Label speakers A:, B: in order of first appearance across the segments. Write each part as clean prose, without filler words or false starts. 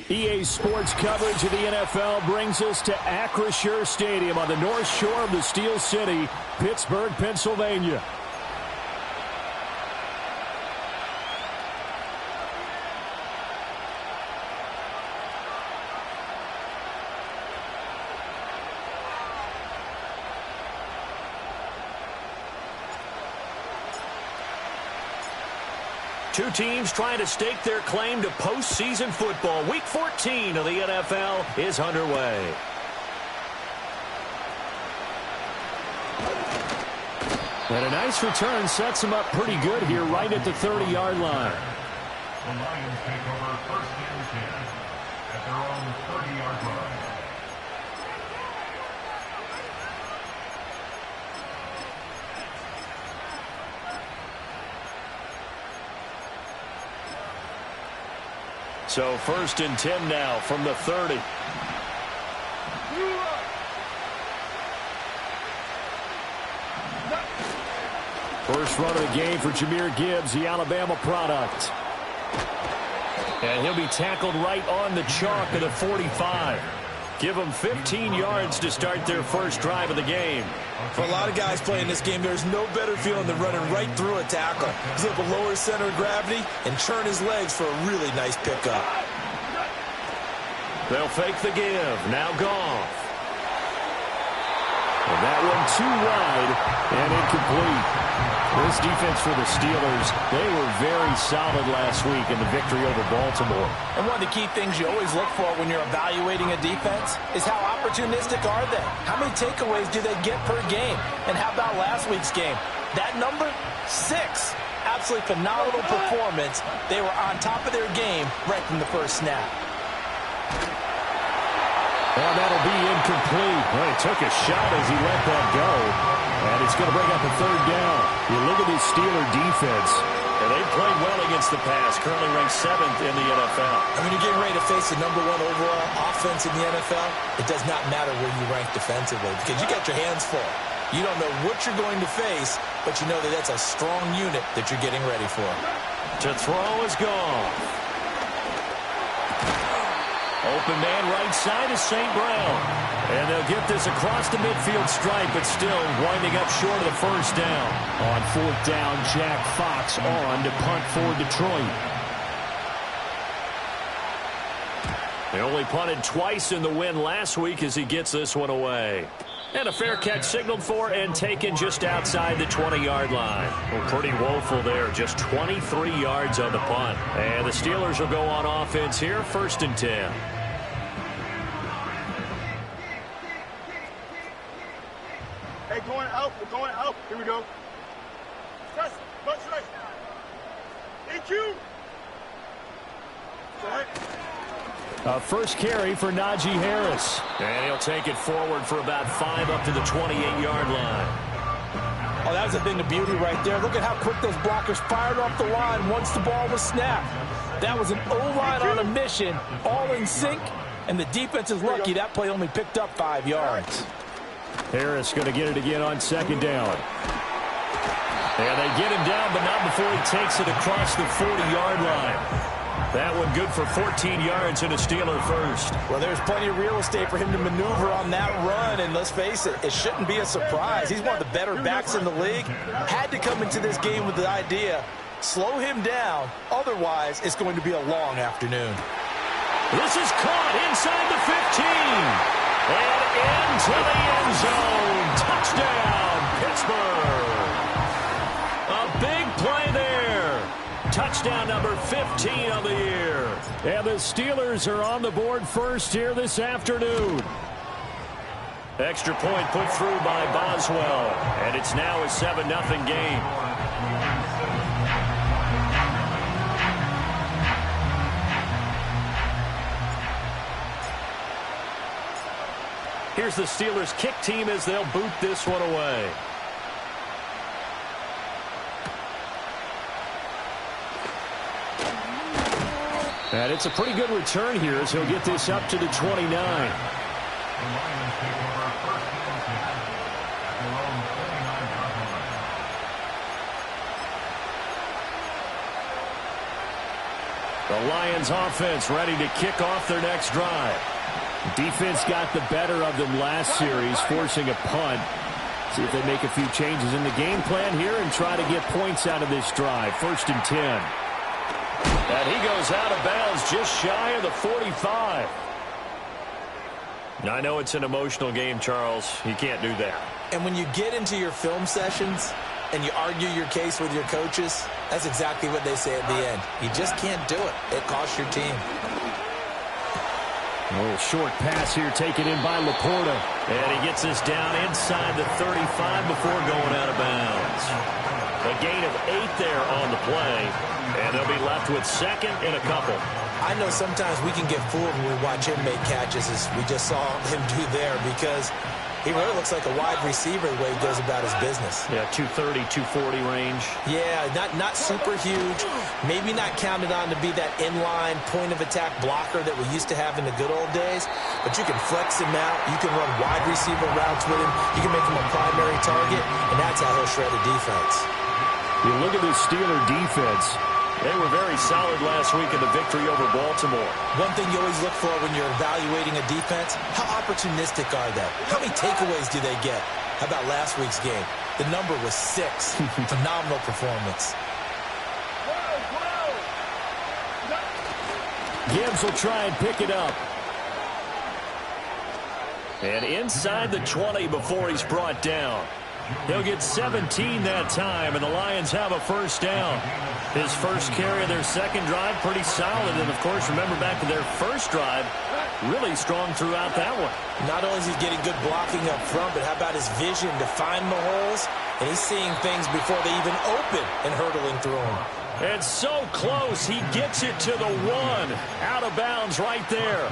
A: EA Sports coverage of the NFL brings us to Acrisure Stadium on the north shore of the Steel City, Pittsburgh, Pennsylvania. Two teams trying to stake their claim to postseason football. Week 14 of the NFL is underway. And a nice return sets them up pretty good here right at the 30-yard line.
B: The Lions take over first and 10 at their own 30-yard line.
A: So first and 10 now from the 30. First run of the game for Jahmyr Gibbs, the Alabama product. And he'll be tackled right on the chalk of the 45. Give them 15 yards to start their first drive of the game.
C: For a lot of guys playing this game, there's no better feeling than running right through a tackle. He's able to lower his center of gravity and churn his legs for a really nice pickup.
A: They'll fake the give. Now Goff. And that one too wide and incomplete. This defense for the Steelers, they were very solid last week in the victory over Baltimore.
D: And one of the key things you always look for when you're evaluating a defense is how opportunistic are they? How many takeaways do they get per game? And how about last week's game? That number, 6. Absolutely phenomenal performance. They were on top of their game right from the first snap.
A: And that'll be incomplete. Well, he took a shot as he let that go. And it's going to bring up a third down. You look at this Steeler defense. And they played well against the pass. Currently ranked 7th in the NFL.
C: And when you're getting ready to face the #1 overall offense in the NFL, it does not matter where you rank defensively because you got your hands full. You don't know what you're going to face, but you know that that's a strong unit that you're getting ready for.
A: To throw is gone. Open man right side is St. Brown. And they'll get this across the midfield stripe, but still winding up short of the first down. On 4th down, Jack Fox on to punt for Detroit. They only punted twice in the win last week as he gets this one away. And a fair catch signaled for and taken just outside the 20-yard line. Well, pretty woeful there. Just 23 yards on the punt. And the Steelers will go on offense here, 1st and 10.
E: Hey, going out. We're going out. Here we go. Press. Punch right. Thank you. Go ahead.
A: First carry for Najee Harris. And he'll take it forward for about 5 up to the 28-yard line.
D: Oh, that was a thing of beauty right there. Look at how quick those blockers fired off the line once the ball was snapped. That was an O-line on a mission, all in sync, and the defense is lucky that play only picked up 5 yards.
A: Harris going to get it again on 2nd down. And they get him down, but not before he takes it across the 40-yard line. That one good for 14 yards and a Steeler first.
D: Well, there's plenty of real estate for him to maneuver on that run, and let's face it, it shouldn't be a surprise. He's one of the better backs in the league. Had to come into this game with the idea, slow him down, otherwise it's going to be a long afternoon.
A: This is caught inside the 15. And into the end zone. Touchdown, Pittsburgh. A big play there. Touchdown number 15 of the year. And the Steelers are on the board first here this afternoon. Extra point put through by Boswell. And it's now a 7-0 game. Here's the Steelers' kick team as they'll boot this one away. And it's a pretty good return here as he'll get this up to the 29.
B: The Lions take over first and 10 at their own 29-yard line.
A: The Lions offense ready to kick off their next drive. Defense got the better of them last series, forcing a punt. See if they make a few changes in the game plan here and try to get points out of this drive. 1st and 10. And he goes out of bounds just shy of the 45. I know it's an emotional game, Charles. You can't do that.
C: And when you get into your film sessions and you argue your case with your coaches, that's exactly what they say at the end. You just can't do it. It costs your team.
A: A little short pass here taken in by Laporta. And he gets this down inside the 35 before going out of bounds. A gain of 8 there on the play. And they'll be left with 2nd and a couple.
C: I know sometimes we can get fooled when we watch him make catches, as we just saw him do there, because he really looks like a wide receiver the way he goes about his business.
A: Yeah, 230, 240 range.
C: Yeah, not super huge. Maybe not counted on to be that inline point-of-attack blocker that we used to have in the good old days, but you can flex him out. You can run wide receiver routes with him. You can make him a primary target, and that's how he'll shred a defense.
A: You look at this Steeler defense. They were very solid last week in the victory over Baltimore.
C: One thing you always look for when you're evaluating a defense, how opportunistic are they? How many takeaways do they get? How about last week's game? The number was 6. Phenomenal performance.
A: Gibbs will try and pick it up. And inside the 20 before he's brought down. He'll get 17 that time, and the Lions have a first down. His first carry of their second drive, pretty solid. And, of course, remember back to their first drive, really strong throughout that one.
C: Not only is he getting good blocking up front, but how about his vision to find the holes? And he's seeing things before they even open and hurtling through them.
A: And so close, he gets it to the 1. Out of bounds right there.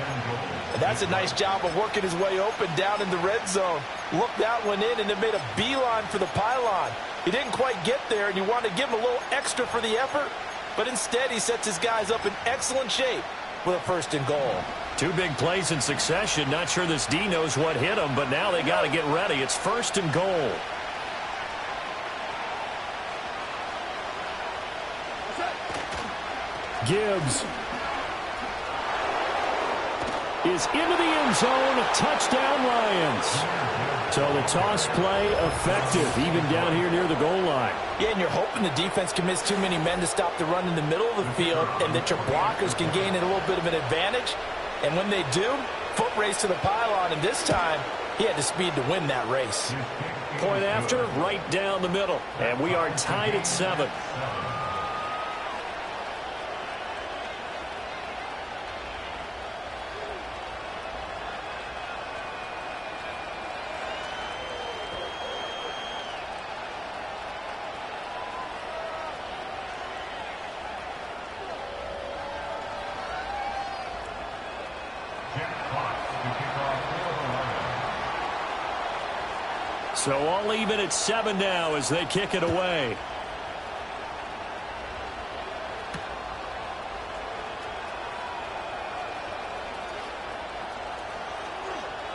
D: And that's a nice job of working his way open down in the red zone. Looked that one in and then made a beeline for the pylon. He didn't quite get there, and you want to give him a little extra for the effort. But instead, he sets his guys up in excellent shape with a 1st and goal.
A: 2 big plays in succession. Not sure this D knows what hit him, but now they got to get ready. It's 1st and goal. Gibbs is into the end zone. Touchdown, Lions. So the toss play effective, even down here near the goal line.
D: Yeah, and you're hoping the defense commits too many men to stop the run in the middle of the field and that your blockers can gain a little bit of an advantage. And when they do, foot race to the pylon, and this time he had the speed to win that race.
A: Point after, right down the middle. And we are tied at 7. So all even at 7 now as they kick it away.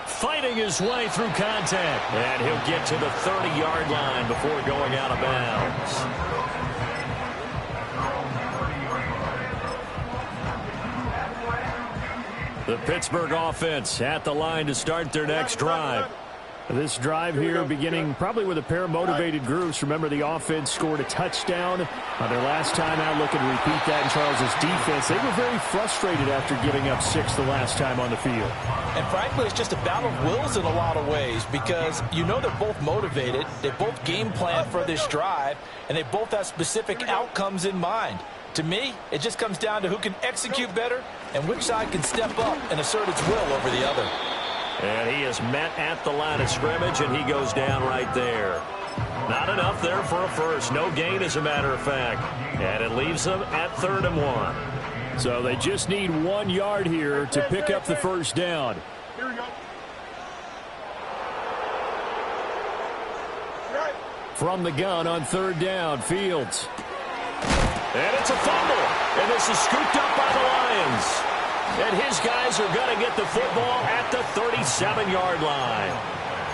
A: Fighting his way through contact. And he'll get to the 30-yard line before going out of bounds. The Pittsburgh offense at the line to start their next drive. This drive here beginning probably with a pair of motivated groups. Remember, the offense scored a touchdown on their last time out, looking to repeat that in Charles's defense. They were very frustrated after giving up 6 the last time on the field.
D: And frankly, it's just a battle of wills in a lot of ways, because you know they're both motivated, they both game plan for this drive, and they both have specific outcomes in mind. To me, it just comes down to who can execute better and which side can step up and assert its will over the other.
A: And he is met at the line of scrimmage, and he goes down right there. Not enough there for a first. No gain, as a matter of fact. And it leaves them at 3rd and 1. So they just need 1 yard here to pick up the first down.
E: Here we go.
A: From the gun on third down, Fields. And it's a fumble. And this is scooped up by the Lions. And his guys are going to get the football at the 37-yard line.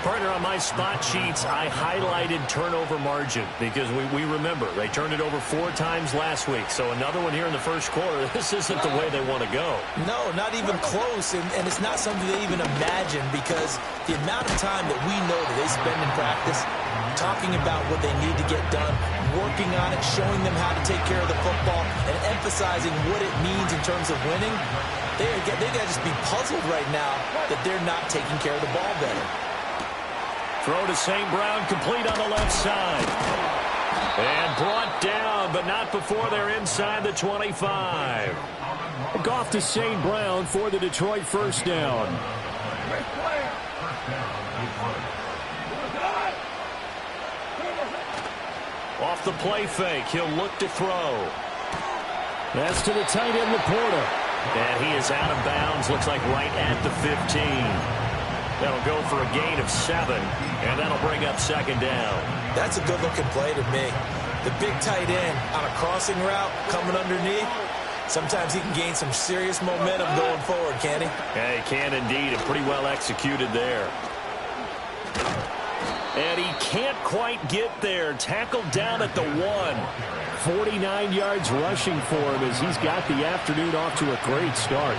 A: Partner, on my spot sheets, I highlighted turnover margin because we remember they turned it over 4 times last week. So another one here in the first quarter. This isn't the way they want to go.
C: No, not even close. And it's not something they even imagine because the amount of time that we know that they spend in practice talking about what they need to get done, working on it, showing them how to take care of the football, and emphasizing what it means in terms of winning, they got to just be puzzled right now that they're not taking care of the ball better.
A: Throw to St. Brown, complete on the left side. And brought down, but not before they're inside the 25. Off to St. Brown for the Detroit first down. Off the play fake, he'll look to throw. That's to the tight end, Laporta. And he is out of bounds, looks like right at the 15. That'll go for a gain of 7, and that'll bring up second down.
C: That's a good-looking play to me. The big tight end on a crossing route coming underneath. Sometimes he can gain some serious momentum going forward, can't he?
A: Yeah, he can indeed, and pretty well executed there. And he can't quite get there. Tackled down at the 1. 49 yards rushing for him as he's got the afternoon off to a great start.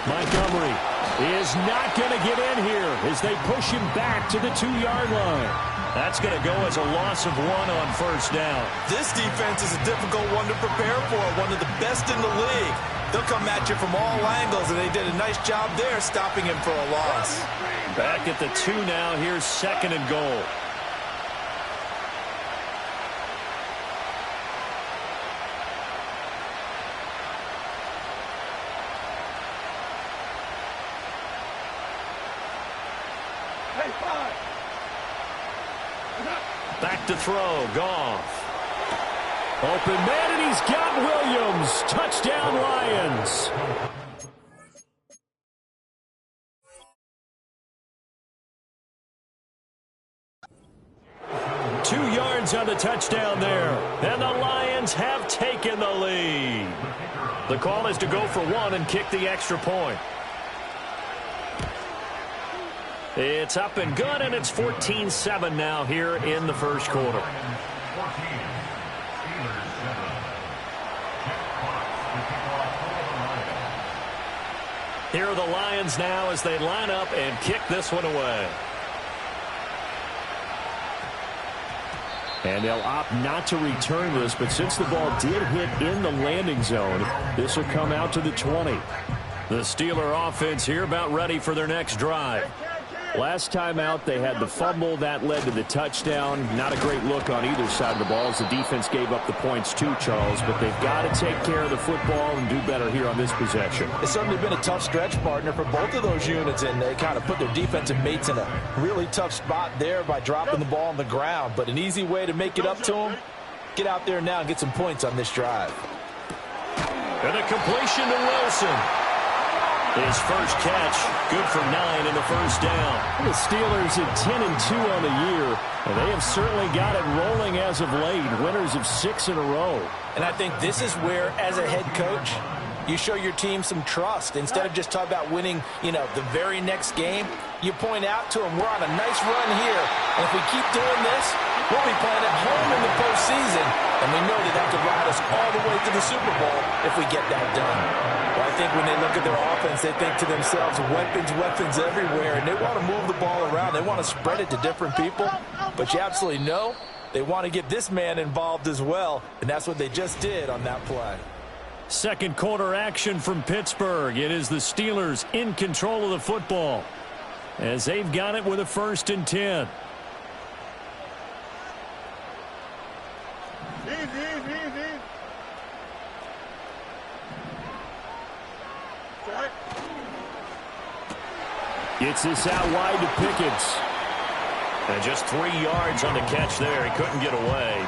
A: Montgomery is not going to get in here as they push him back to the 2-yard line. That's going to go as a loss of 1 on first down.
C: This defense is a difficult one to prepare for, one of the best in the league. They'll come at you from all angles, and they did a nice job there stopping him for a loss.
A: Back at the 2 now. Here's second and goal. Back to throw, Goff. Open man, and he's got Williams. Touchdown, Lions. Two yards on the touchdown there. And the Lions have taken the lead. The call is to go for 1 and kick the extra point. It's up and good, and it's 14-7 now here in the first quarter. Here are the Lions now as they line up and kick this one away. And they'll opt not to return this, but since the ball did hit in the landing zone, this will come out to the 20. The Steeler offense here about ready for their next drive. Last time out, they had the fumble. That led to the touchdown. Not a great look on either side of the ball as the defense gave up the points too, Charles. But they've got to take care of the football and do better here on this possession.
D: It's certainly been a tough stretch, partner, for both of those units, and they kind of put their defensive mates in a really tough spot there by dropping the ball on the ground. But an easy way to make it up to them, get out there now and get some points on this drive.
A: And a completion to Wilson. His first catch, good for 9 in the first down. The Steelers at 10-2 on the year, and they have certainly got it rolling as of late. Winners of 6 in a row.
D: And I think this is where, as a head coach, you show your team some trust. Instead of just talking about winning, the very next game, you point out to them, we're on a nice run here, and if we keep doing this, we'll be playing at home in the postseason, and we know that could ride us all the way to the Super Bowl if we get that done. Well, I think when they look at their offense, they think to themselves, weapons everywhere, and they want to move the ball around. They want to spread it to different people, but you absolutely know they want to get this man involved as well, and that's what they just did on that play.
A: Second quarter action from Pittsburgh. It is the Steelers in control of the football as they've got it with a 1st and 10.
E: Easy.
A: Gets this out wide to Pickens. And just 3 yards on the catch there. He couldn't get away.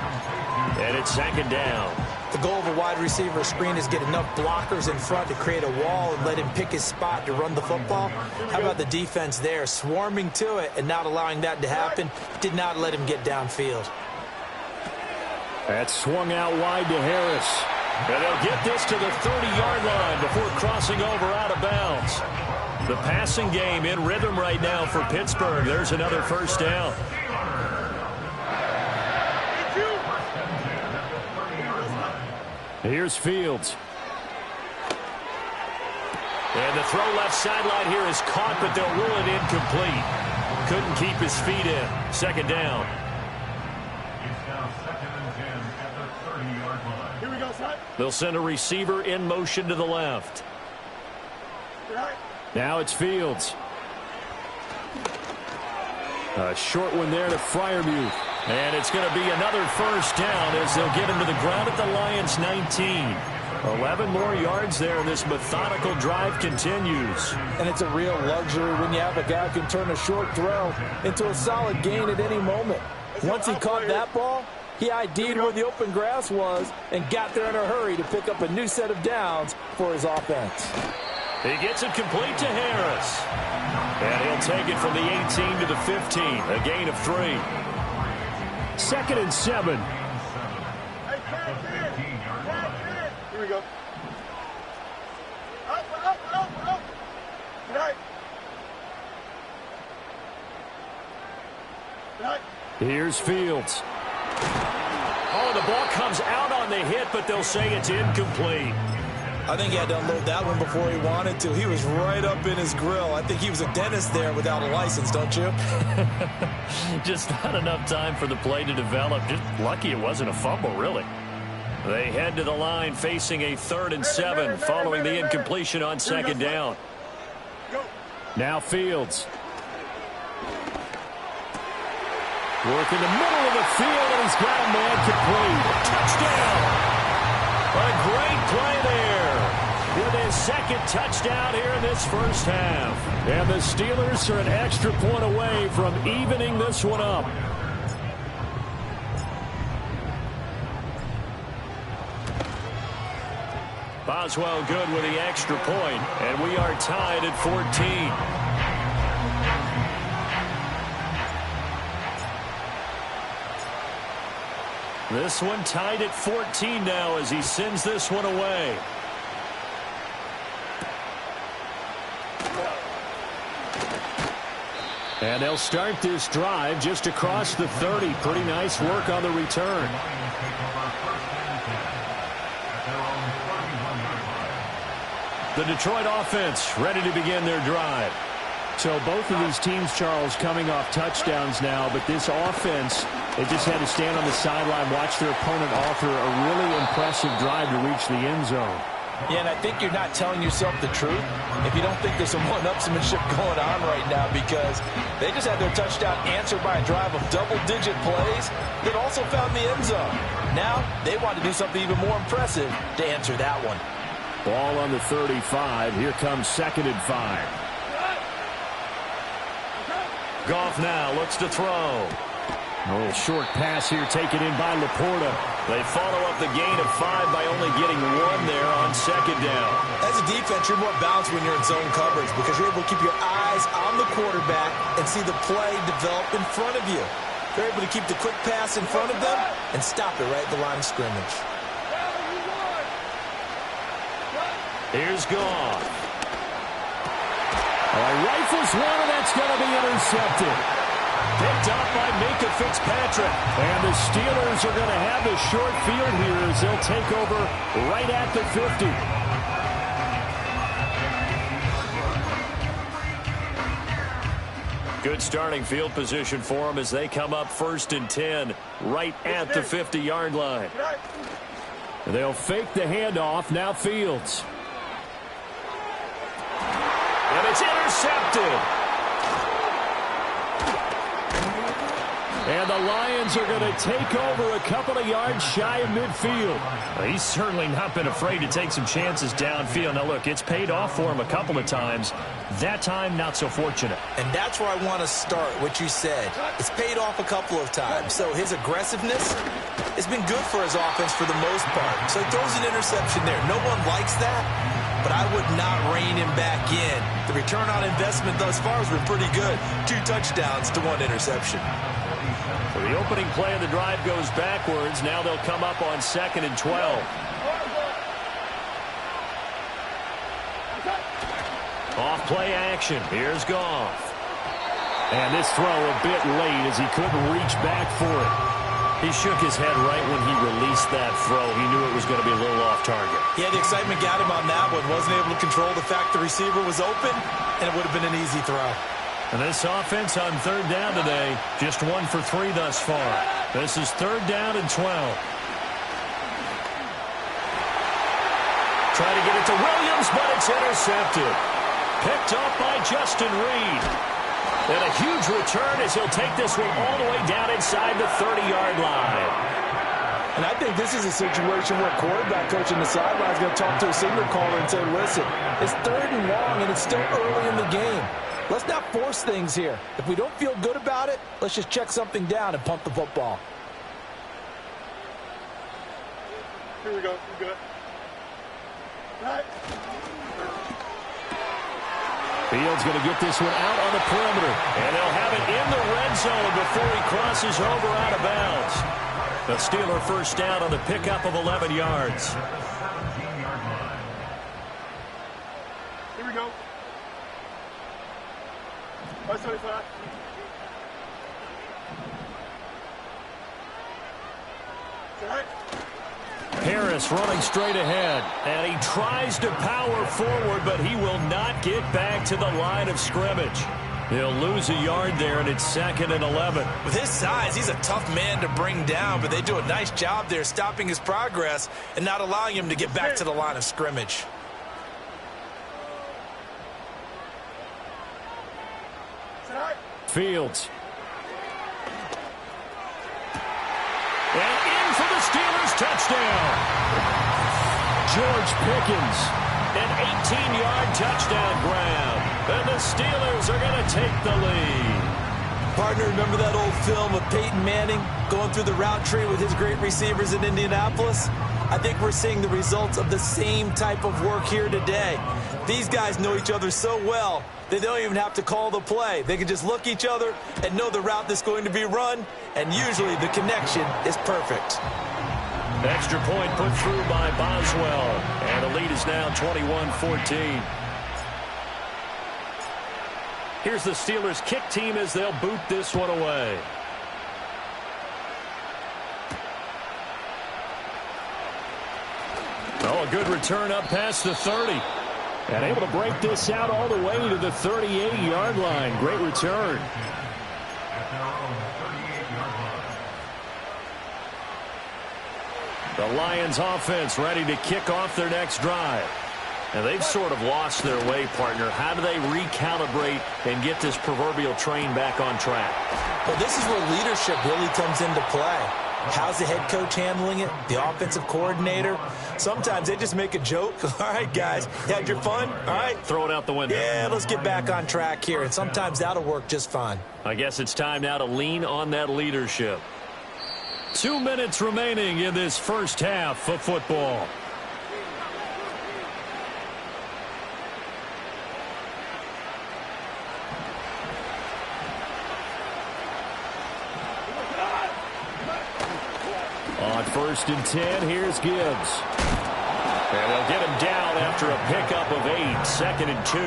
A: And it's second down.
C: The goal of a wide receiver screen is get enough blockers in front to create a wall and let him pick his spot to run the football. How about the defense there, swarming to it and not allowing that to happen? Did not let him get downfield.
A: That swung out wide to Harris. And they'll get this to the 30-yard line before crossing over out of bounds. The passing game in rhythm right now for Pittsburgh. There's another first down. Here's Fields. And the throw left sideline here is caught, but they'll rule it incomplete. Couldn't keep his feet in. Second down.
B: It's now 2nd and 10 at the 30-yard line.
E: Here we go, son.
A: They'll send a receiver in motion to the left.
E: Right.
A: Now it's Fields. A short one there to Freiermuth. And it's going to be another first down as they'll get him to the ground at the Lions' 19. 11 more yards there, and this methodical drive continues.
D: And it's a real luxury when you have a guy who can turn a short throw into a solid gain at any moment. Once he caught that ball, he ID'd where the open grass was and got there in a hurry to pick up a new set of downs for his offense.
A: He gets it complete to Harris. And he'll take it from the 18 to the 15, a gain of 3. 2nd and 7.
E: Hey, here we go. Up. Right. Right.
A: Here's Fields. Oh, the ball comes out on the hit, but they'll say it's incomplete.
C: I think he had to unload that one before he wanted to. He was right up in his grill. I think he was a dentist there without a license, don't you?
A: Just not enough time for the play to develop. Just lucky it wasn't a fumble, really. They head to the line facing a 3rd and 7 following the incompletion on second down. Now Fields. Work in the middle of the field, and he's got a man complete. Touchdown! A great play there with his 2nd touchdown here in this first half. And the Steelers are an extra point away from evening this one up. Boswell good with the extra point, and we are tied at 14. This one tied at 14 now as he sends this one away. And they'll start this drive just across the 30. Pretty nice work on the return. The Detroit offense ready to begin their drive. So both of these teams, Charles, coming off touchdowns now, but this offense, they just had to stand on the sideline, watch their opponent author a really impressive drive to reach the end zone.
D: Yeah, and I think you're not telling yourself the truth if you don't think there's some one-upsmanship going on right now, because they just had their touchdown answered by a drive of double-digit plays that also found the end zone. Now they want to do something even more impressive to answer that one.
A: Ball on the 35. Here comes 2nd and 5. Goff now looks to throw. A little short pass here taken in by Laporta. They follow up the gain of 5 by only getting 1 there on second down.
C: As a defense, you're more balanced when you're in zone coverage because you're able to keep your eyes on the quarterback and see the play develop in front of you. They're able to keep the quick pass in front of them and stop it right at the line of scrimmage.
A: Here's Goff. Rifles one, and that's going to be intercepted. Picked up by Minka Fitzpatrick. And the Steelers are going to have the short field here as they'll take over right at the 50. Good starting field position for them as they come up 1st and 10 right at the 50-yard line. They'll fake the handoff. Now Fields. And it's intercepted. And the Lions are going to take over a couple of yards shy of midfield. He's certainly not been afraid to take some chances downfield. Now, look, it's paid off for him a couple of times. That time, not so fortunate.
C: And that's where I want to start, what you said. It's paid off a couple of times. So his aggressiveness has been good for his offense for the most part. So he throws an interception there. No one likes that, but I would not rein him back in. The return on investment thus far has been pretty good. 2 touchdowns to 1 interception.
A: So the opening play of the drive goes backwards. Now they'll come up on 2nd and 12. Off play action. Here's Goff. And this throw a bit late as he couldn't reach back for it. He shook his head right when he released that throw. He knew it was going to be a little off target.
C: Yeah, the excitement got him on that one. Wasn't able to control the fact the receiver was open, and it would have been an easy throw.
A: And this offense on 3rd down today, just 1 for 3 thus far. This is 3rd down and 12. Try to get it to Williams, but it's intercepted. Picked off by Justin Reed. And a huge return as he'll take this one all the way down inside the 30-yard line.
D: And I think this is a situation where quarterback coach on the sideline is going to talk to a signal caller and say, listen, it's 3rd and long and it's still early in the game. Let's not force things here. If we don't feel good about it, let's just check something down and punt the football.
E: Here we go. We're good. Right.
A: Fields going to get this one out on the perimeter. And they'll have it in the red zone before he crosses over out of bounds. The Steeler first down on the pickup of 11 yards.
E: Here we go. 575. Right.
A: Harris running straight ahead, and he tries to power forward, but he will not get back to the line of scrimmage. He'll lose a yard there, and it's 2nd and 11.
C: With his size, he's a tough man to bring down, but they do a nice job there stopping his progress and not allowing him to get back to the line of scrimmage.
A: Fields. And in for the Steelers touchdown. George Pickens, an 18-yard touchdown grab. And the Steelers are going to take the lead.
C: Partner, remember that old film of Peyton Manning going through the route tree with his great receivers in Indianapolis? I think we're seeing the results of the same type of work here today. These guys know each other so well, they don't even have to call the play. They can just look each other and know the route that's going to be run, and usually the connection is perfect.
A: Extra point put through by Boswell, and the lead is now 21-14. Here's the Steelers' kick team as they'll boot this one away. Oh, a good return up past the 30. And able to break this out all the way to the 38-yard line. Great return. The Lions offense ready to kick off their next drive. And they've sort of lost their way, partner. How do they recalibrate and get this proverbial train back on track?
C: Well, this is where leadership really comes into play. How's the head coach handling it? The offensive coordinator? Sometimes they just make a joke. All right, guys, you had your fun? All right.
A: Throw it out the window.
C: Yeah, let's get back on track here. And sometimes that'll work just fine.
A: I guess it's time now to lean on that leadership. 2 minutes remaining in this first half of football. On 1st and 10, here's Gibbs. And they'll get him down after a pickup of 8, 2nd and 2.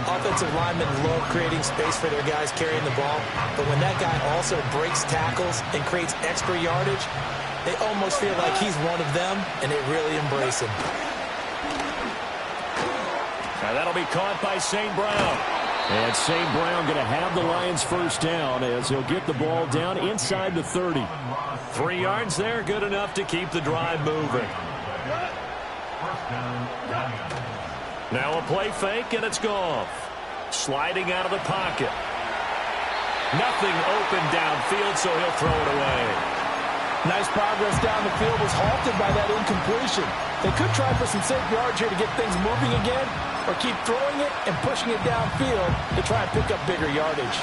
C: Offensive linemen love creating space for their guys carrying the ball, but when that guy also breaks tackles and creates extra yardage, they almost feel like he's one of them, and they really embrace him.
A: And that'll be caught by St. Brown. And St. Brown going to have the Lions first down as he'll get the ball down inside the 30. 3 yards there, good enough to keep the drive moving. Now a play fake, and it's Goff. Sliding out of the pocket. Nothing open downfield, so he'll throw it away.
D: Nice progress down the field was halted by that incompletion. They could try for some safe yards here to get things moving again, or keep throwing it and pushing it downfield to try and pick up bigger yardage.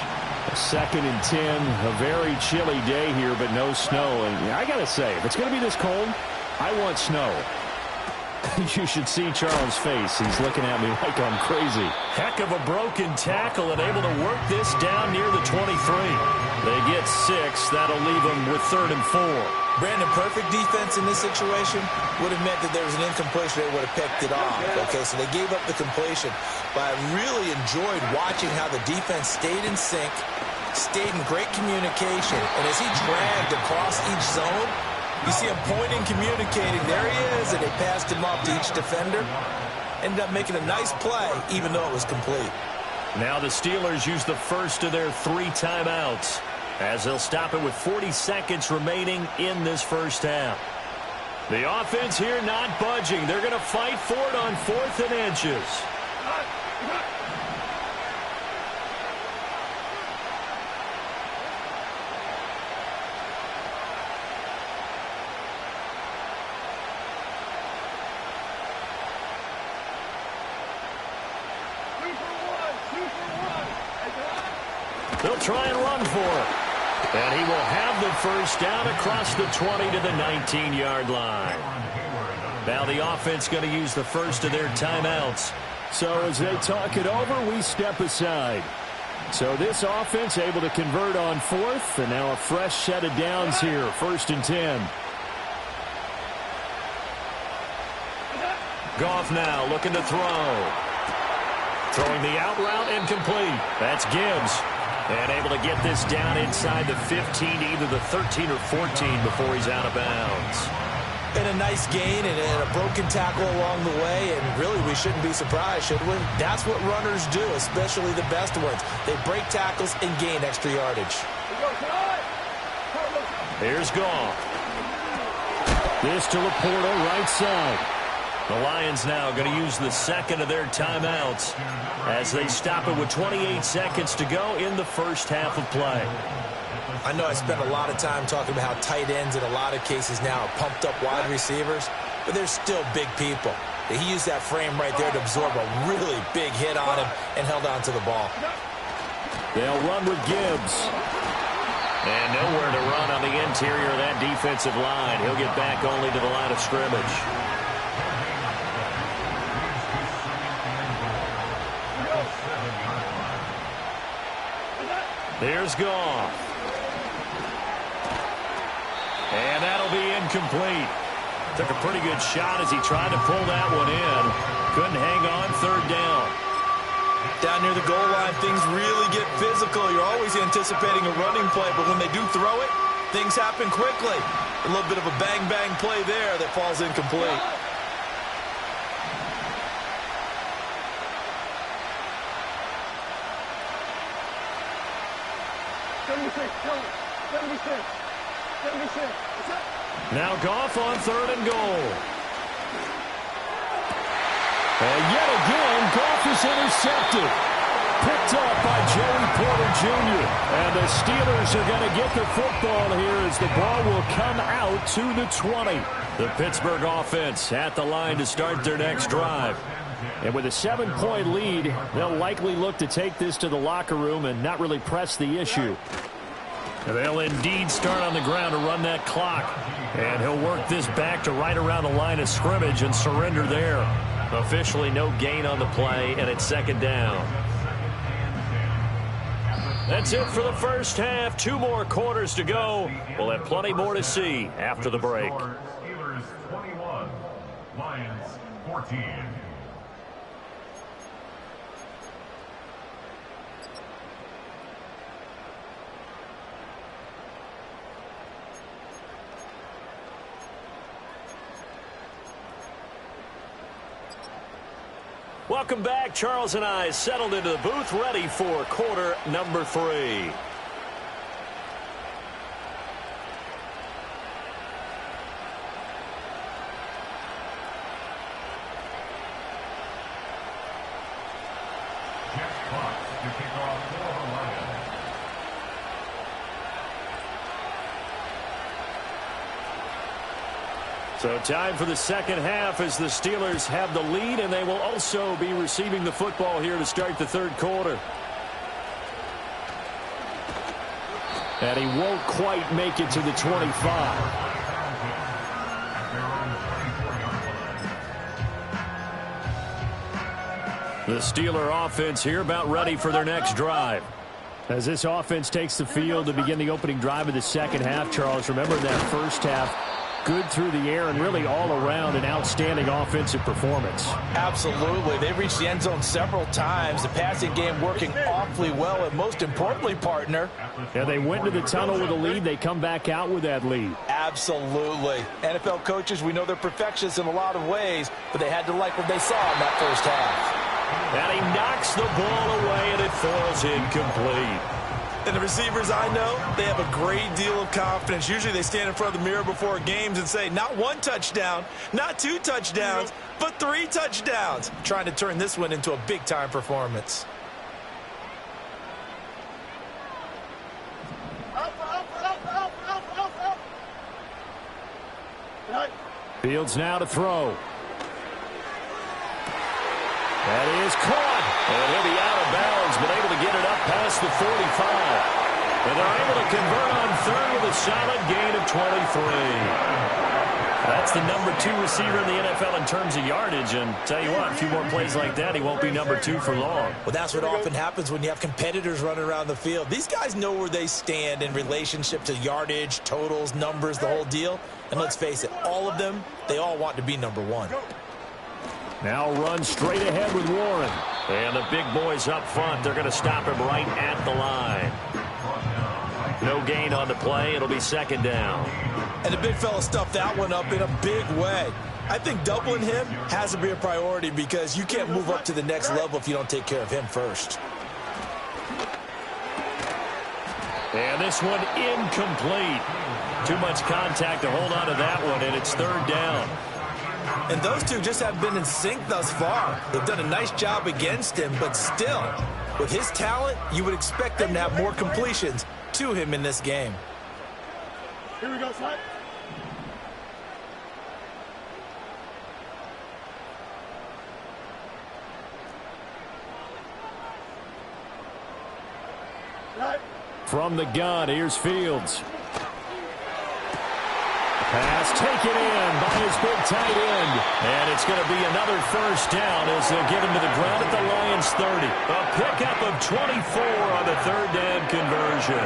F: 2nd and 10, a very chilly day here, but no snow. And I got to say, if it's going to be this cold, I want snow. You should see Charles' face. He's looking at me like I'm crazy.
A: Heck of a broken tackle and able to work this down near the 23. They get 6. That'll leave them with 3rd and 4.
C: Brandon, perfect defense in this situation would have meant that there was an incompletion. They would have picked it off. Okay, so they gave up the completion. But I really enjoyed watching how the defense stayed in sync, stayed in great communication. And as he dragged across each zone, you see him pointing, communicating. There he is, and they passed him off to each defender. Ended up making a nice play, even though it was complete.
A: Now the Steelers use the first of their 3 timeouts, as they'll stop it with 40 seconds remaining in this first half. The offense here not budging. They're going to fight for it on 4th and inches. They'll try and run for it. And he will have the first down across the 20 to the 19-yard line. Now the offense going to use the first of their timeouts.
F: So as they talk it over, we step aside. So this offense able to convert on 4th, and now a fresh set of downs here, 1st and 10.
A: Goff now looking to throw. Throwing the out route and complete. That's Gibbs. And able to get this down inside the 15 to either the 13 or 14 before he's out of bounds.
C: And a nice gain and a broken tackle along the way, and really we shouldn't be surprised, should we? That's what runners do, especially the best ones. They break tackles and gain extra yardage.
A: Here's Goff.
F: This to Laporta, right side.
A: The Lions now going to use the second of their timeouts as they stop it with 28 seconds to go in the first half of play.
C: I know I spent a lot of time talking about how tight ends in a lot of cases now are pumped up wide receivers, but they're still big people. He used that frame right there to absorb a really big hit on him and held on to the ball.
F: They'll run with Gibbs.
A: And nowhere to run on the interior of that defensive line. He'll get back only to the line of scrimmage. There's Goff. And that'll be incomplete. Took a pretty good shot as he tried to pull that one in. Couldn't hang on, 3rd down.
C: Down near the goal line, things really get physical. You're always anticipating a running play, but when they do throw it, things happen quickly. A little bit of a bang-bang play there that falls incomplete.
A: Now Goff on 3rd and goal.
F: And yet again, Goff is intercepted. Picked up by Joey Porter Jr. And the Steelers are going to get the football here as the ball will come out to the 20. The Pittsburgh offense at the line to start their next drive. And with a 7-point lead, they'll likely look to take this to the locker room and not really press the issue. They'll indeed start on the ground to run that clock. And he'll work this back to right around the line of scrimmage and surrender there. Officially no gain on the play, and it's 2nd down. That's it for the first half. 2 more quarters to go. We'll have plenty more to see after the break.
B: Steelers 21, Lions 14.
A: Welcome back. Charles and I settled into the booth, ready for quarter number 3. So time for the second half as the Steelers have the lead, and they will also be receiving the football here to start the third quarter. And he won't quite make it to the 25. The Steeler offense here about ready for their next drive. As this offense takes the field to begin the opening drive of the second half, Charles, remember that first half, good through the air and really all around an outstanding offensive performance.
D: Absolutely. They reached the end zone several times. The passing game working awfully well, and most importantly, partner.
F: Yeah, they went to the tunnel with a lead. They come back out with that lead.
D: Absolutely. NFL coaches, we know they're perfectionists in a lot of ways, but they had to like what they saw in that first half.
A: And he knocks the ball away, and it falls incomplete.
C: And the receivers I know, they have a great deal of confidence. Usually they stand in front of the mirror before games and say, not one touchdown, not two touchdowns, but 3 touchdowns. Trying to turn this one into a big-time performance.
F: Fields now to throw.
A: That is caught. And he'll be out of bounds, but able to get it up past the 45. And they're able to convert on third with a solid gain of 23. That's the number 2 receiver in the NFL in terms of yardage. And tell you what, a few more plays like that, he won't be number 2 for long.
C: Well, that's what often happens when you have competitors running around the field. These guys know where they stand in relationship to yardage, totals, numbers, the whole deal. And let's face it, all of them, they all want to be number 1.
F: Now run straight ahead with Warren.
A: And the big boys up front, they're going to stop him right at the line. No gain on the play. It'll be second down.
C: And the big fella stuffed that one up in a big way. I think doubling him has to be a priority because you can't move up to the next level if you don't take care of him first.
A: And this one incomplete. Too much contact to hold on to that one, and it's third down.
C: And those two just haven't been in sync thus far. They've done a nice job against him, but still, with his talent, you would expect them to have more completions to him in this game.
E: Here we go, son.
F: From the gun, here's Fields. Pass taken in by his big tight end.
A: And it's going to be another first down as they'll get him to the ground at the Lions 30. A pickup of 24 on the third down conversion.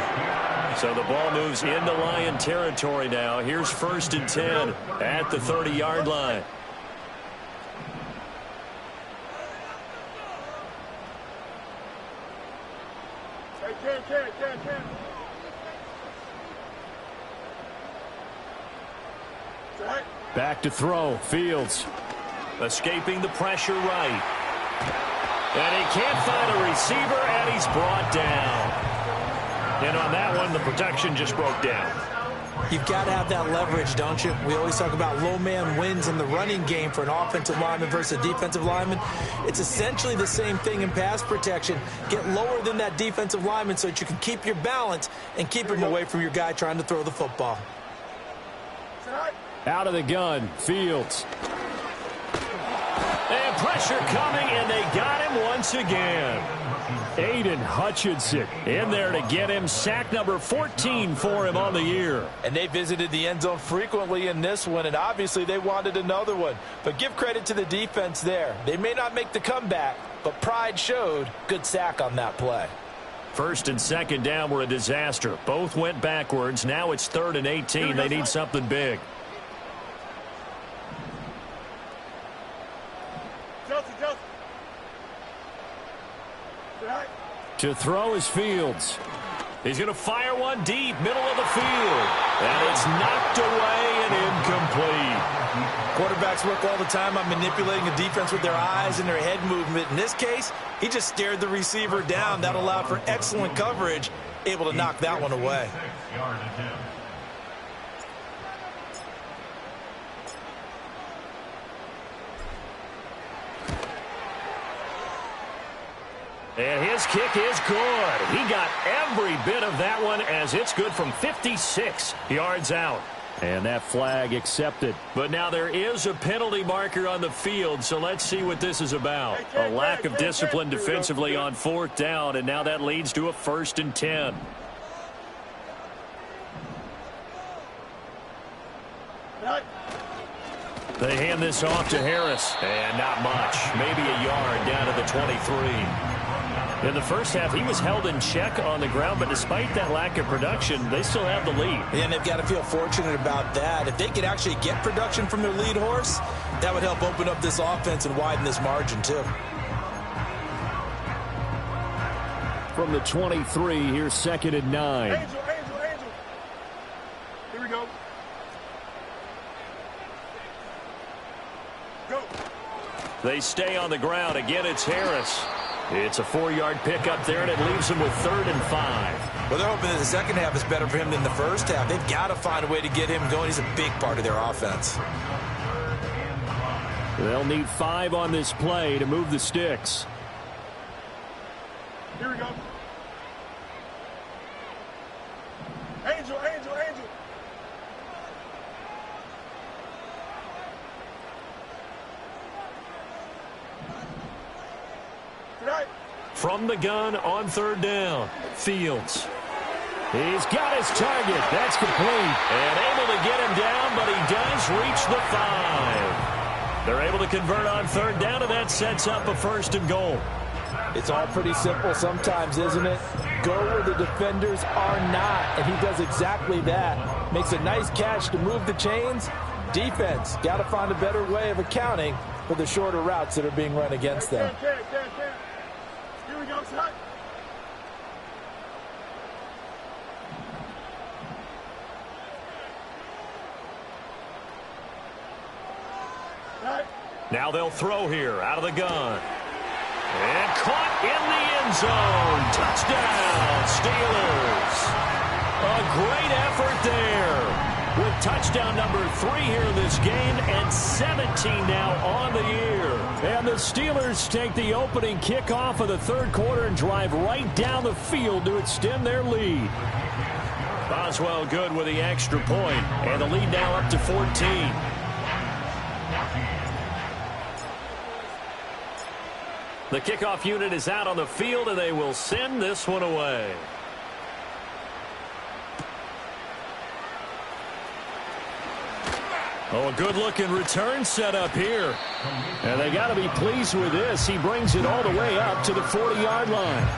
A: So the ball moves into Lion territory now. Here's 1st and 10 at the 30-yard line.
E: Can.
F: Back to throw. Fields.
A: Escaping the pressure right. And he can't find a receiver, and he's brought down. And on that one, the protection just broke down.
C: You've got to have that leverage, don't you? We always talk about low man wins in the running game for an offensive lineman versus a defensive lineman. It's essentially the same thing in pass protection. Get lower than that defensive lineman so that you can keep your balance and keep him away from your guy trying to throw the football.
F: Out of the gun, Fields.
A: And pressure coming, and they got him once again.
F: Aiden Hutchinson in there to get him. Sack number 14 for him on the year.
D: And they visited the end zone frequently in this one, and obviously they wanted another one. But give credit to the defense there. They may not make the comeback, but pride showed. Good sack on that play.
A: 1st and 2nd down were a disaster. Both went backwards. Now it's 3rd and 18. They need something big.
F: To throw is Fields.
A: He's going to fire one deep, middle of the field. And it's knocked away and incomplete.
C: Quarterbacks work all the time on manipulating a defense with their eyes and their head movement. In this case, he just stared the receiver down. That allowed for excellent coverage, able to knock that one away.
A: And his kick is good. He got every bit of that one as it's good from 56 yards out.
F: And that flag accepted.
A: But now there is a penalty marker on the field, so let's see what this is about. A lack of discipline defensively on 4th down, and now that leads to a 1st and 10. They hand this off to Harris. And not much. Maybe a yard down to the 23. In the first half, he was held in check on the ground, but despite that lack of production, they still have the lead.
C: And they've got to feel fortunate about that. If they could actually get production from their lead horse, that would help open up this offense and widen this margin, too.
F: From the 23, here's 2nd and 9.
E: Angel. Here we go. Go.
A: They stay on the ground. Again, it's Harris. It's a 4-yard pickup there, and it leaves them with 3rd and 5.
C: Well, they're hoping that the second half is better for him than the first half. They've got to find a way to get him going. He's a big part of their offense.
F: They'll need 5 on this play to move the sticks.
E: Here we go. Angel.
A: From the gun on 3rd down, Fields. He's got his target. That's complete. And able to get him down, but he does reach the 5. They're able to convert on 3rd down, and that sets up a 1st and goal.
D: It's all pretty simple sometimes, isn't it? Go where the defenders are not, and he does exactly that. Makes a nice catch to move the chains. Defense, got to find a better way of accounting for the shorter routes that are being run against them.
E: Here we go, son.
A: Now they'll throw here out of the gun. And caught in the end zone. Touchdown, Steelers. A great effort there. With touchdown number 3 here in this game and 17 now on the year.
F: And the Steelers take the opening kickoff of the 3rd quarter and drive right down the field to extend their lead.
A: Boswell good with the extra point, and the lead now up to 14. The kickoff unit is out on the field, and they will send this one away. Oh, a good-looking return set up here.
F: And they got to be pleased with this. He brings it all the way up to the 40-yard line.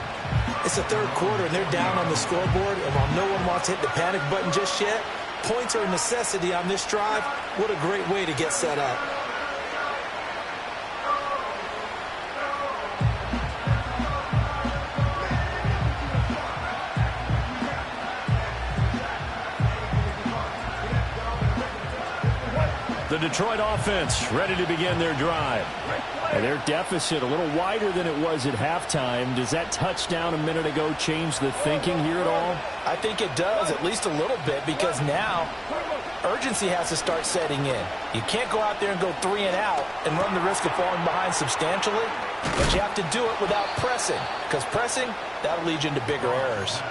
C: It's the 3rd quarter, and they're down on the scoreboard. And while no one wants to hit the panic button just yet, points are a necessity on this drive. What a great way to get set up.
A: The Detroit offense ready to begin their drive.
F: And their deficit a little wider than it was at halftime. Does that touchdown a minute ago change the thinking here at all?
D: I think it does, at least a little bit, because now urgency has to start setting in. You can't go out there and go 3 and out and run the risk of falling behind substantially, but you have to do it without pressing, because pressing, that'll lead you into bigger errors.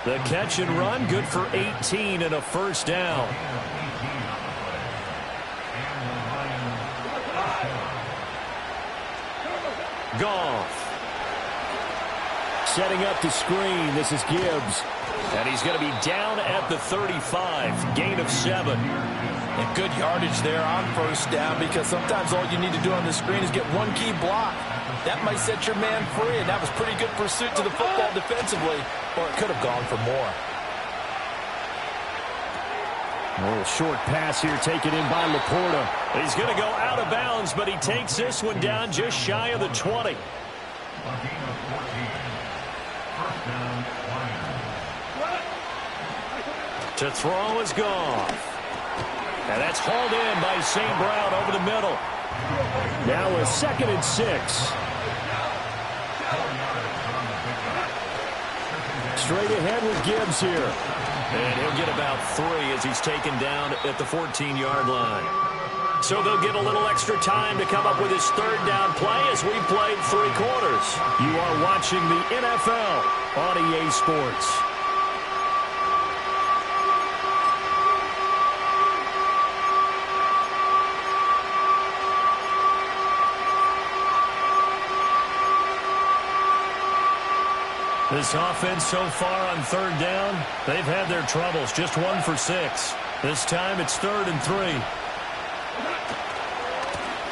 A: The catch and run, good for 18 and a 1st down. Goff.
F: Setting up the screen. This is Gibbs.
A: And he's going to be down at the 35. Gain of 7.
D: And good yardage there on 1st down, because sometimes all you need to do on the screen is get one key block. That might set your man free, and that was pretty good pursuit to the football defensively, or it could have gone for more.
F: A little short pass here taken in by Laporta.
A: He's going to go out of bounds, but he takes this one down just shy of the 20. To throw is Goff. And that's hauled in by St. Brown over the middle.
F: Now a 2nd and 6. Straight ahead with Gibbs here.
A: And he'll get about 3 as he's taken down at the 14-yard line. So they'll get a little extra time to come up with his 3rd down play as we played 3 quarters. You are watching the NFL on EA Sports. This offense so far on third down, they've had their troubles. Just 1 for 6. This time it's 3rd and 3.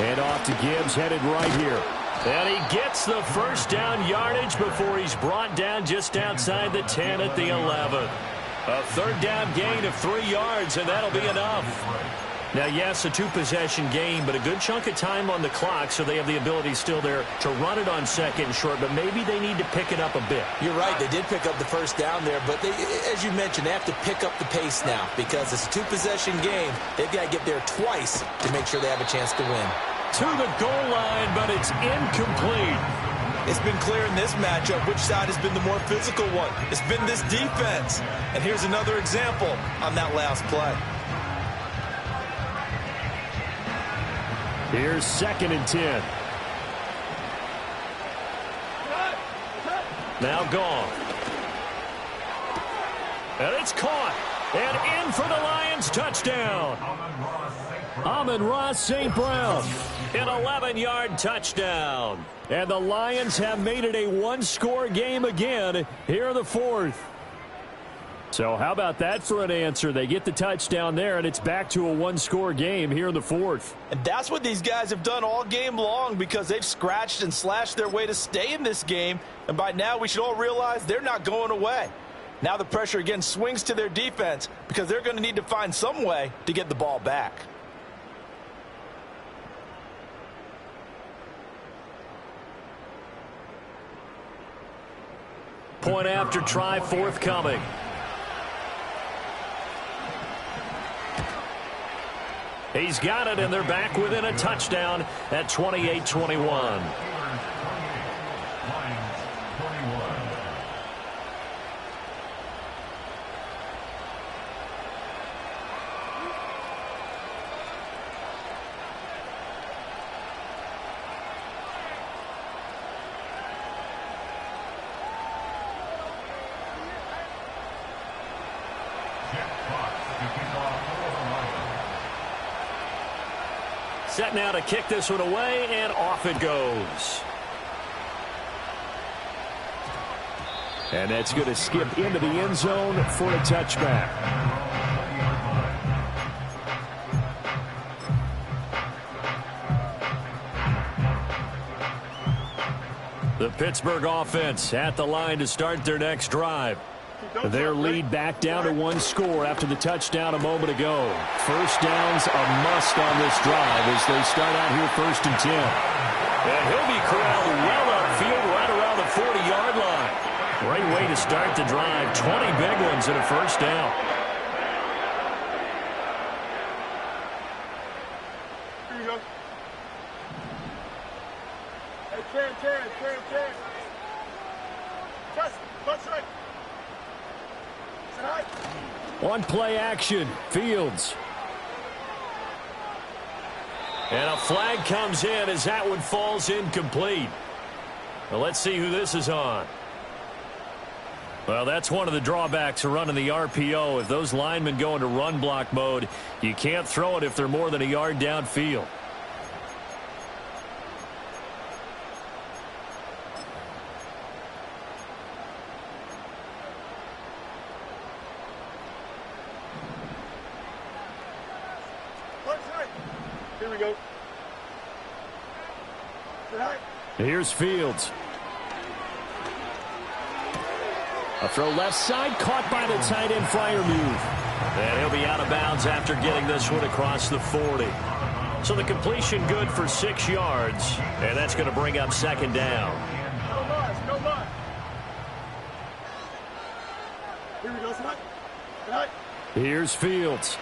F: And off to Gibbs, headed right here.
A: And he gets the first down yardage before he's brought down just outside the 10 at the 11. A third down gain of 3 yards, and that'll be enough. Now, yes, a 2-possession game, but a good chunk of time on the clock, so they have the ability still there to run it on 2nd and short, but maybe they need to pick it up a bit.
C: You're right. They did pick up the first down there, but they, as you mentioned, they have to pick up the pace now because it's a 2-possession game. They've got to get there twice to make sure they have a chance to win.
A: To the goal line, but it's incomplete.
C: It's been clear in this matchup which side has been the more physical one. It's been this defense. And here's another example on that last play.
F: Here's 2nd and 10.
A: Now gone. And it's caught. And in for the Lions touchdown.
F: Amon-Ra St. Brown.
A: An 11-yard touchdown.
F: And the Lions have made it a 1-score game again here in the 4th. So how about that for an answer? They get the touchdown there, and it's back to a 1-score game here in the 4th.
D: And that's what these guys have done all game long because they've scratched and slashed their way to stay in this game. And by now we should all realize they're not going away. Now the pressure again swings to their defense because they're going to need to find some way to get the ball back.
A: Point after try forthcoming. He's got it, and they're back within a touchdown at 28-21. Set now to kick this one away, and off it goes.
F: And that's going to skip into the end zone for a touchback.
A: The Pittsburgh offense at the line to start their next drive.
F: Their lead back down to 1 score after the touchdown a moment ago. First down's a must on this drive as they start out here 1st and 10.
A: And he'll be corralled well upfield right around the 40-yard line. Great way to start the drive. 20 big ones and a first down.
E: Here you go. Hey, Cam. Press, touch right.
F: On play action, Fields.
A: And a flag comes in as that one falls incomplete. Well, let's see who this is on. Well, that's one of the drawbacks of running the RPO. If those linemen go into run block mode, you can't throw it if they're more than a yard downfield.
E: Here we go.
F: Here's Fields. A throw left side, caught by the tight end Freiermuth.
A: And he'll be out of bounds after getting this one across the 40. So the completion good for 6 yards, and that's going to bring up 2nd down.
E: No line. Here we go, tonight.
F: Here's Fields.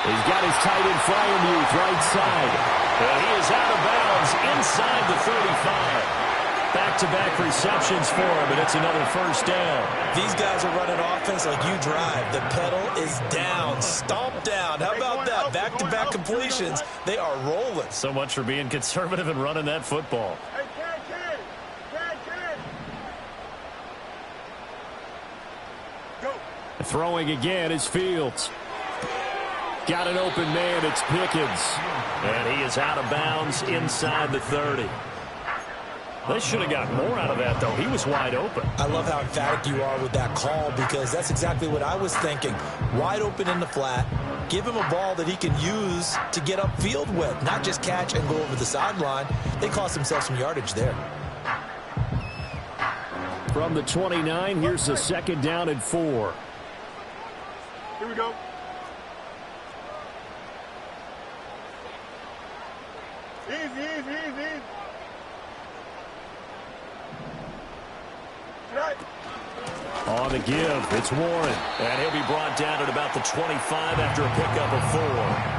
F: He's got his tight end Freiermuth right side.
A: And he is out of bounds inside the 35. Back-to-back receptions for him, and it's another first down.
C: These guys are running offense like you drive. The pedal is down, stomped down. How about that? Back-to-back completions. They are rolling.
A: So much for being conservative and running that football.
E: Hey, Ken. Go.
F: Throwing again is Fields. Got an open man, it's Pickens.
A: And he is out of bounds inside the 30. They should have got more out of that, though. He was wide open.
C: I love how emphatic you are with that call because that's exactly what I was thinking. Wide open in the flat. Give him a ball that he can use to get upfield with, not just catch and go over the sideline. They cost themselves some yardage there.
F: From the 29, here's the 2nd down and 4.
E: Here we go. Easy. Right.
A: On the give, it's Warren. And he'll be brought down at about the 25 after a pickup of 4.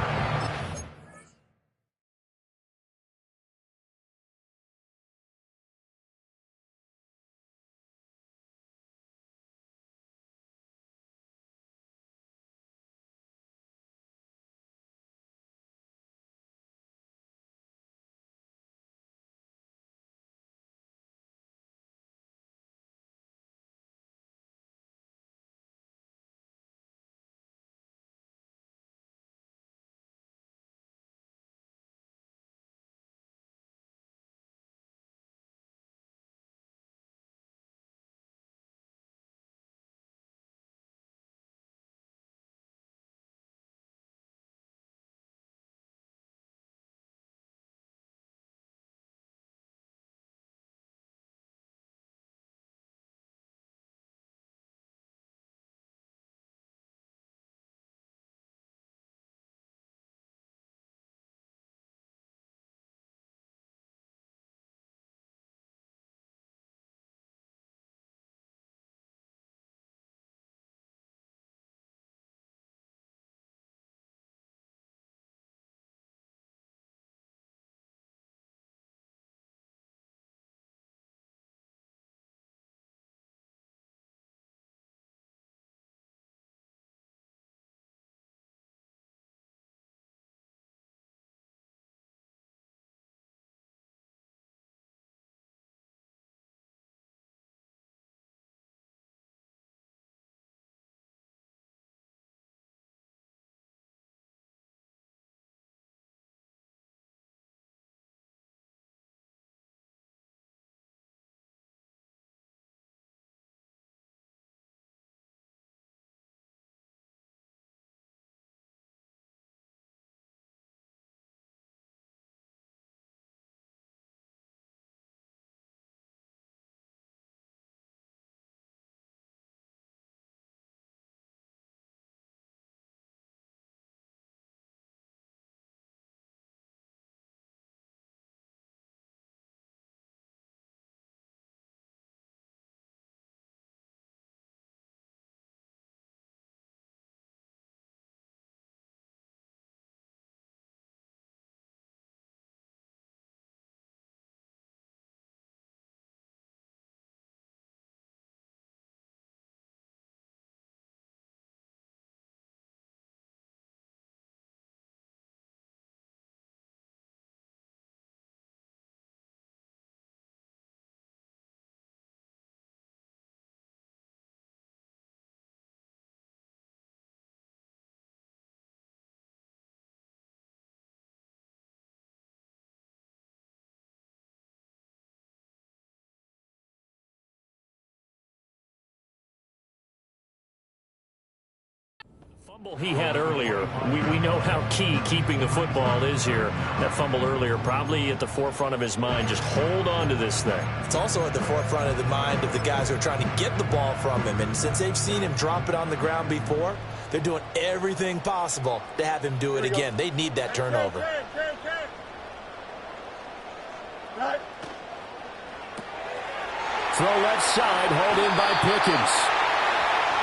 A: Fumble he had earlier. We know how key keeping the football is here. That fumble earlier probably at the forefront of his mind. Just hold on to this thing.
C: It's also at the forefront of the mind of the guys who are trying to get the ball from him. And since they've seen him drop it on the ground before, they're doing everything possible to have him do it again. They need that turnover.
E: Right.
F: Throw left side, hauled in by Pickens.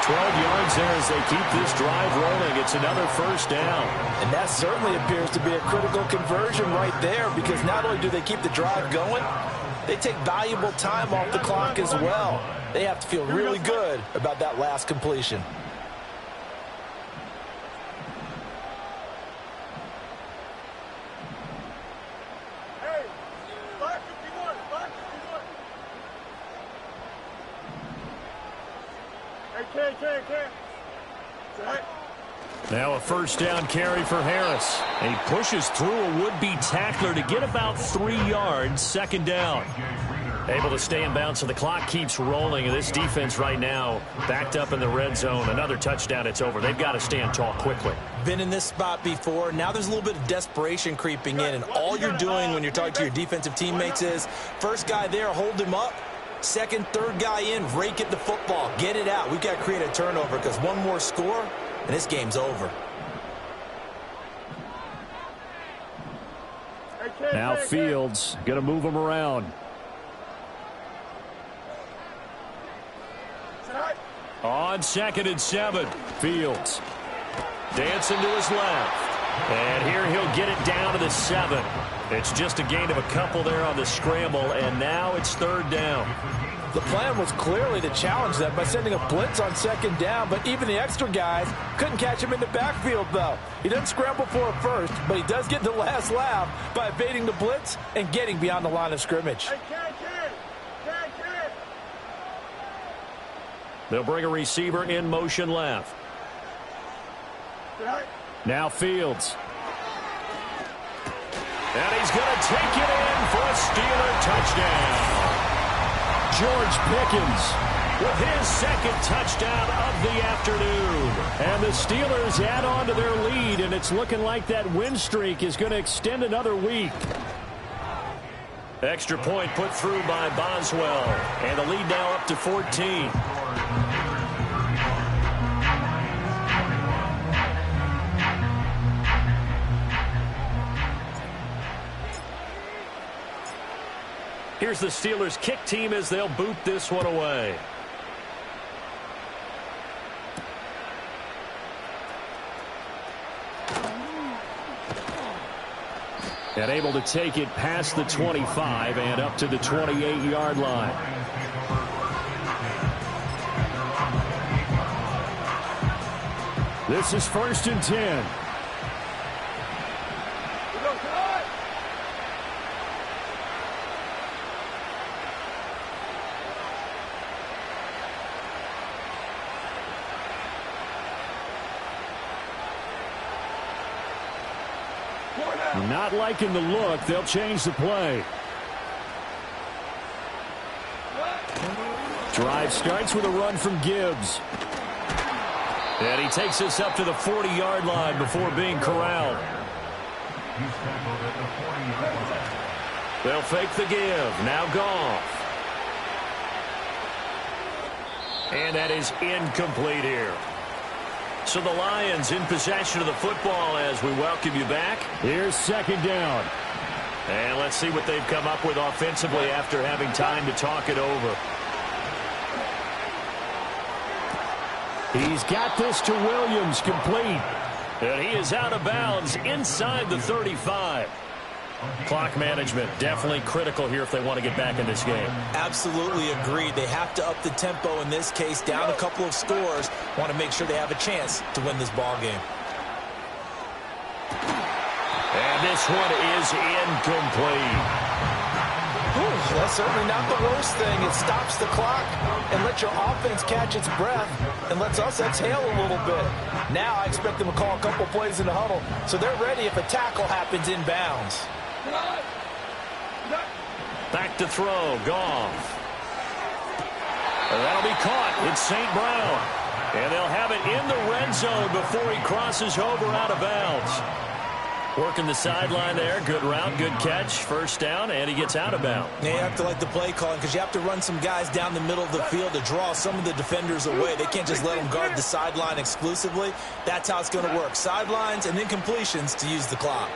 A: 12 yards there as they keep this drive rolling. It's another 1st down.
D: And that certainly appears to be a critical conversion right there because not only do they keep the drive going, they take valuable time off the clock as well. They have to feel really good about that last completion.
E: Hey, 551, 551. Hey, Ken. Right.
A: Now a 1st down carry for Harris. He pushes through a would-be tackler to get about 3 yards. 2nd down.
B: Phgh
A: Able to stay in bounds, so the clock keeps rolling. And this defense right now backed up in the red zone. Another touchdown, it's over. They've got to stand tall quickly.
C: Been in this spot before. Now there's a little bit of desperation creeping in. And all you're doing when you're talking to your defensive teammates is, first guy there, hold him up. Second, third guy in, rake at the football. Get it out. We've got to create a turnover because one more score, and this game's over.
F: Now Fields going to move him around. On 2nd and 7, Fields dancing to his left. And here he'll get it down to the 7. It's just a gain of a couple there on the scramble, and now it's 3rd down.
D: The plan was clearly to challenge them by sending a blitz on 2nd down, but even the extra guys couldn't catch him in the backfield, though. He doesn't scramble for it first, but he does get the last laugh by evading the blitz and getting beyond the line of scrimmage.
A: They'll bring a receiver in motion left.
F: Now Fields.
A: And he's going to take it in for a Steeler touchdown.
F: George Pickens
A: with his 2nd touchdown of the afternoon.
F: And the Steelers add on to their lead, and it's looking like that win streak is going to extend another week.
A: Extra point put through by Boswell. And the lead now up to 14. Here's the Steelers' kick team as they'll boot this one away.
F: And able to take it past the 25 and up to the 28-yard line. This is 1st and 10. Not liking the look. They'll change the play. Drive starts with a run from Gibbs.
A: And he takes us up to the 40-yard line before being corralled. They'll fake the give. Now Goff. And that is incomplete here. So the Lions in possession of the football as we welcome you back.
F: Here's 2nd down.
A: And let's see what they've come up with offensively after having time to talk it over.
F: He's got this to Williams, complete.
A: And he is out of bounds inside the 35. Clock management definitely critical here if they want to get back in this game.
C: Absolutely agreed. They have to up the tempo in this case, down a couple of scores. Want to make sure they have a chance to win this ball game.
A: And this one is incomplete.
D: That's certainly not the worst thing. It stops the clock and lets your offense catch its breath and lets us exhale a little bit. Now I expect them to call a couple plays in the huddle so they're ready if a tackle happens inbounds.
A: Back to throw, Goff. That'll be caught. It's St. Brown. And they'll have it in the red zone before he crosses over out of bounds. Working the sideline there. Good route, good catch. 1st down, and he gets out of bounds.
C: You have to like the play calling because you have to run some guys down the middle of the field to draw some of the defenders away. They can't just let them guard the sideline exclusively. That's how it's going to work. Sidelines and then completions to use the clock.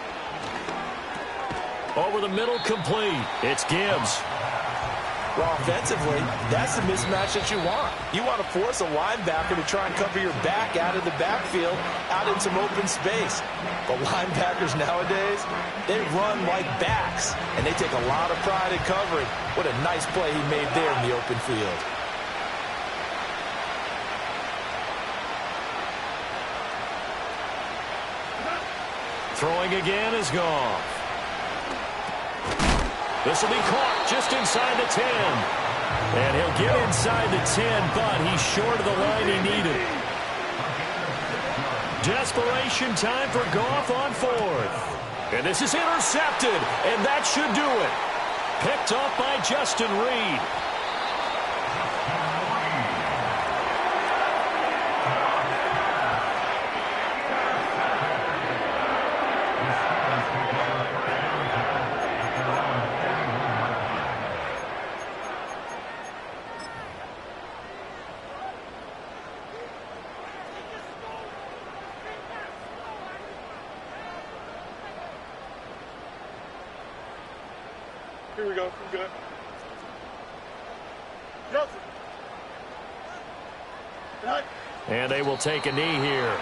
A: Over the middle, complete. It's Gibbs.
C: Well, offensively, that's the mismatch that you want. You want to force a linebacker to try and cover your back out of the backfield, out in some open space. But linebackers nowadays, they run like backs, and they take a lot of pride in covering. What a nice play he made there in the open field.
A: Throwing again is Goff. This will be caught just inside the 10. And he'll get inside the 10, but he's short of the line he needed. Desperation time for Goff on 4th. And this is intercepted, and that should do it. Picked up by Justin Reed.
E: Here we go. We're good. Nelson.
A: And they will take a knee here.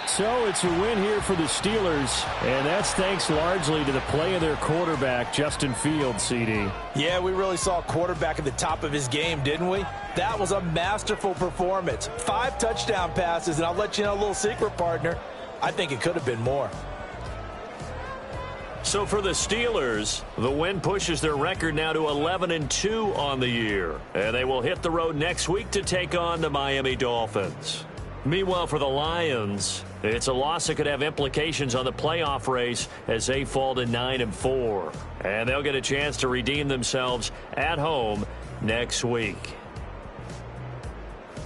F: So it's a win here for the Steelers, and that's thanks largely to the play of their quarterback, Justin Fields, CD.
D: Yeah, we really saw a quarterback at the top of his game, didn't we? That was a masterful performance. 5 touchdown passes, and I'll let you know a little secret, partner. I think it could have been more.
A: So for the Steelers, the win pushes their record now to 11-2 on the year. And they will hit the road next week to take on the Miami Dolphins. Meanwhile, for the Lions, it's a loss that could have implications on the playoff race as they fall to 9-4. And they'll get a chance to redeem themselves at home next week.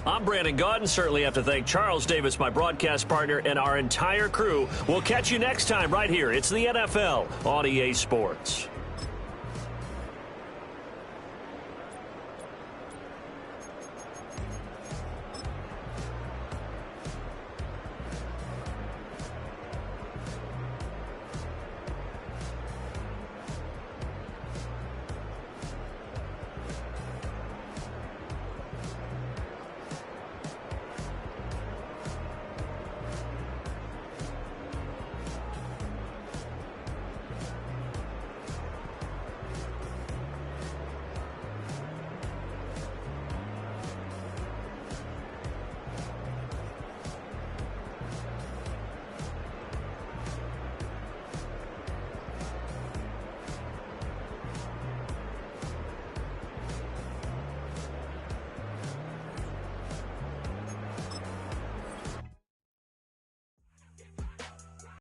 A: I'm Brandon Gaudin. Certainly have to thank Charles Davis, my broadcast partner, and our entire crew. We'll catch you next time right here. It's the NFL on EA Sports.